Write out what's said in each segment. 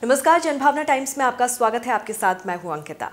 नमस्कार, जनभावना टाइम्स में आपका स्वागत है। आपके साथ मैं हूं अंकिता।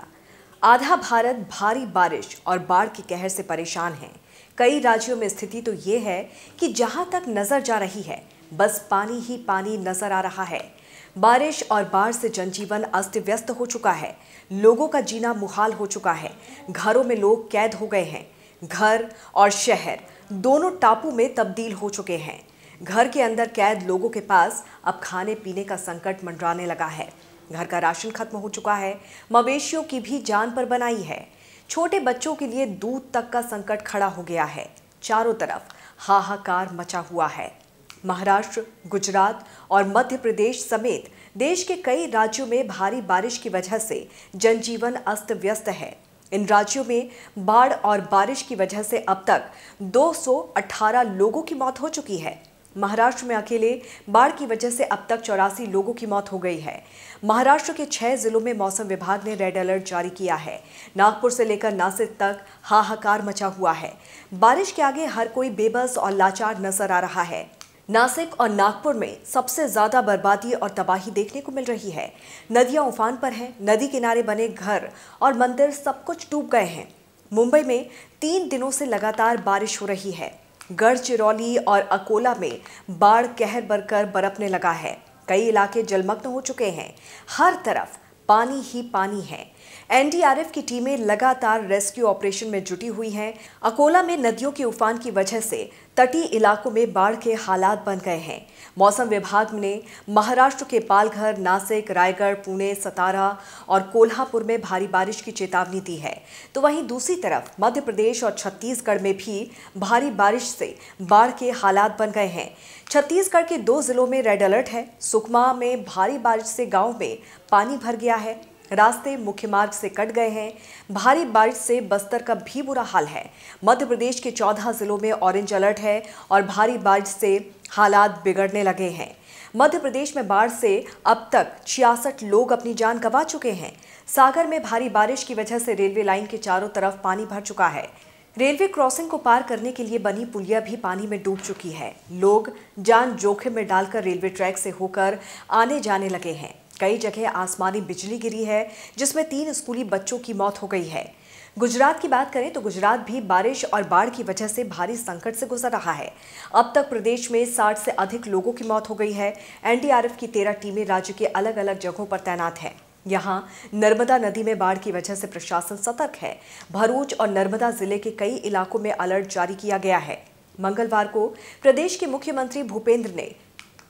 आधा भारत भारी बारिश और बाढ़ के कहर से परेशान है। कई राज्यों में स्थिति तो ये है कि जहां तक नजर जा रही है बस पानी ही पानी नजर आ रहा है। बारिश और बाढ़ से जनजीवन अस्त व्यस्त हो चुका है। लोगों का जीना मुहाल हो चुका है। घरों में लोग कैद हो गए हैं। घर और शहर दोनों टापू में तब्दील हो चुके हैं। घर के अंदर कैद लोगों के पास अब खाने पीने का संकट मंडराने लगा है। घर का राशन खत्म हो चुका है। मवेशियों की भी जान पर बनाई है। छोटे बच्चों के लिए दूध तक का संकट खड़ा हो गया है। चारों तरफ हाहाकार मचा हुआ है। महाराष्ट्र, गुजरात और मध्य प्रदेश समेत देश के कई राज्यों में भारी बारिश की वजह से जनजीवन अस्त व्यस्त है। इन राज्यों में बाढ़ और बारिश की वजह से अब तक 218 लोगों की मौत हो चुकी है। महाराष्ट्र में अकेले बाढ़ की वजह से अब तक 84 लोगों की मौत हो गई है। महाराष्ट्र के 6 जिलों में मौसम विभाग ने रेड अलर्ट जारी किया है। नागपुर से लेकर नासिक तक हाहाकार मचा हुआ है। बारिश के आगे हर कोई बेबस और लाचार नजर आ रहा है। नासिक और नागपुर में सबसे ज्यादा बर्बादी और तबाही देखने को मिल रही है। नदियां उफान पर हैं। नदी किनारे बने घर और मंदिर सब कुछ डूब गए हैं। मुंबई में 3 दिनों से लगातार बारिश हो रही है। गढ़चिरौली और अकोला में बाढ़ कहर बरकर बरपने लगा है। कई इलाके जलमग्न हो चुके हैं। हर तरफ पानी ही पानी है। एनडीआरएफ की टीमें लगातार रेस्क्यू ऑपरेशन में जुटी हुई हैं। अकोला में नदियों के उफान की वजह से तटीय इलाकों में बाढ़ के हालात बन गए हैं। मौसम विभाग ने महाराष्ट्र के पालघर, नासिक, रायगढ़, पुणे, सतारा और कोल्हापुर में भारी बारिश की चेतावनी दी है। तो वहीं दूसरी तरफ मध्य प्रदेश और छत्तीसगढ़ में भी भारी बारिश से बाढ़ के हालात बन गए हैं। छत्तीसगढ़ के 2 जिलों में रेड अलर्ट है। सुकमा में भारी बारिश से गांव में पानी भर गया है। रास्ते मुख्य मार्ग से कट गए हैं। भारी बारिश से बस्तर का भी बुरा हाल है। मध्य प्रदेश के 14 जिलों में ऑरेंज अलर्ट है और भारी बारिश से हालात बिगड़ने लगे हैं। मध्य प्रदेश में बाढ़ से अब तक 66 लोग अपनी जान गंवा चुके हैं। सागर में भारी बारिश की वजह से रेलवे लाइन के चारों तरफ पानी भर चुका है। रेलवे क्रॉसिंग को पार करने के लिए बनी पुलिया भी पानी में डूब चुकी है। लोग जान जोखिम में डालकर रेलवे ट्रैक से होकर आने जाने लगे हैं। कई जगह आसमानी बिजली गिरी है, जिसमें 3 स्कूली बच्चों की मौत हो गई है। गुजरात की बात करें तो गुजरात भी बारिश और बाढ़ की वजह से भारी संकट से गुजर रहा है। अब तक प्रदेश में 60 से अधिक लोगों की मौत हो गई है। एनडीआरएफ की 13 टीमें राज्य के अलग अलग जगहों पर तैनात हैं। यहाँ नर्मदा नदी में बाढ़ की वजह से प्रशासन सतर्क है। भरूच और नर्मदा जिले के कई इलाकों में अलर्ट जारी किया गया है। मंगलवार को प्रदेश के मुख्यमंत्री भूपेंद्र ने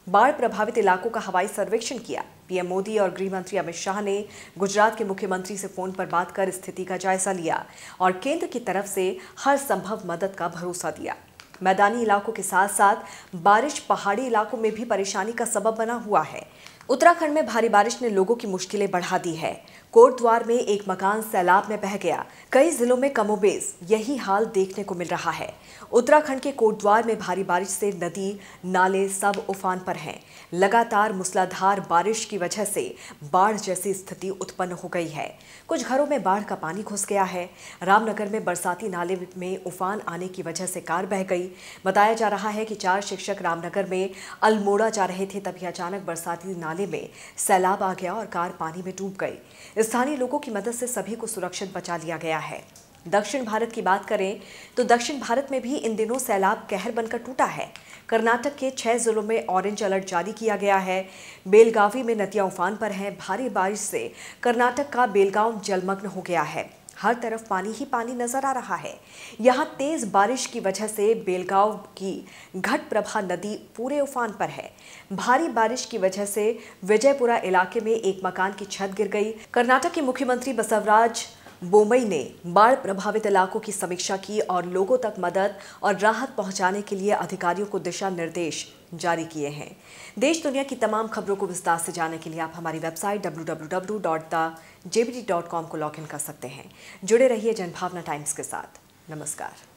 बाढ़ प्रभावित इलाकों का हवाई सर्वेक्षण किया। पीएम मोदी और गृह मंत्री अमित शाह ने गुजरात के मुख्यमंत्री से फोन पर बात कर स्थिति का जायजा लिया और केंद्र की तरफ से हर संभव मदद का भरोसा दिया। मैदानी इलाकों के साथ साथ बारिश पहाड़ी इलाकों में भी परेशानी का सबब बना हुआ है। उत्तराखंड में भारी बारिश ने लोगों की मुश्किलें बढ़ा दी है। कोटद्वार में एक मकान सैलाब में बह गया। कई जिलों में कमोबेश यही हाल देखने को मिल रहा है। उत्तराखंड के कोटद्वार में भारी बारिश से नदी नाले सब उफान पर हैं। लगातार मूसलाधार बारिश की वजह से बाढ़ जैसी स्थिति उत्पन्न हो गई है। कुछ घरों में बाढ़ का पानी घुस गया है। रामनगर में बरसाती नाले में उफान आने की वजह से कार बह गई। बताया जा रहा है कि 4 शिक्षक रामनगर में अल्मोड़ा जा रहे थे, तभी अचानक बरसाती नाले में सैलाब आ गया और कार पानी में डूब गई। स्थानीय लोगों की मदद से सभी को सुरक्षित बचा लिया गया है। दक्षिण भारत की बात करें तो दक्षिण भारत में भी इन दिनों सैलाब कहर बनकर टूटा है। कर्नाटक के 6 जिलों में ऑरेंज अलर्ट जारी किया गया है। बेलगावी में नदियां उफान पर हैं। भारी बारिश से कर्नाटक का बेलगांव जलमग्न हो गया है। हर तरफ पानी ही पानी नजर आ रहा है। यहाँ तेज बारिश की वजह से बेलगांव की घटप्रभा नदी पूरे उफान पर है। भारी बारिश की वजह से विजयपुरा इलाके में एक मकान की छत गिर गई। कर्नाटक के मुख्यमंत्री बसवराज बोमई ने बाढ़ प्रभावित इलाकों की समीक्षा की और लोगों तक मदद और राहत पहुंचाने के लिए अधिकारियों को दिशा निर्देश जारी किए हैं। देश दुनिया की तमाम खबरों को विस्तार से जानने के लिए आप हमारी वेबसाइट www.thejbt.com को लॉग इन कर सकते हैं। जुड़े रहिए जनभावना टाइम्स के साथ। नमस्कार।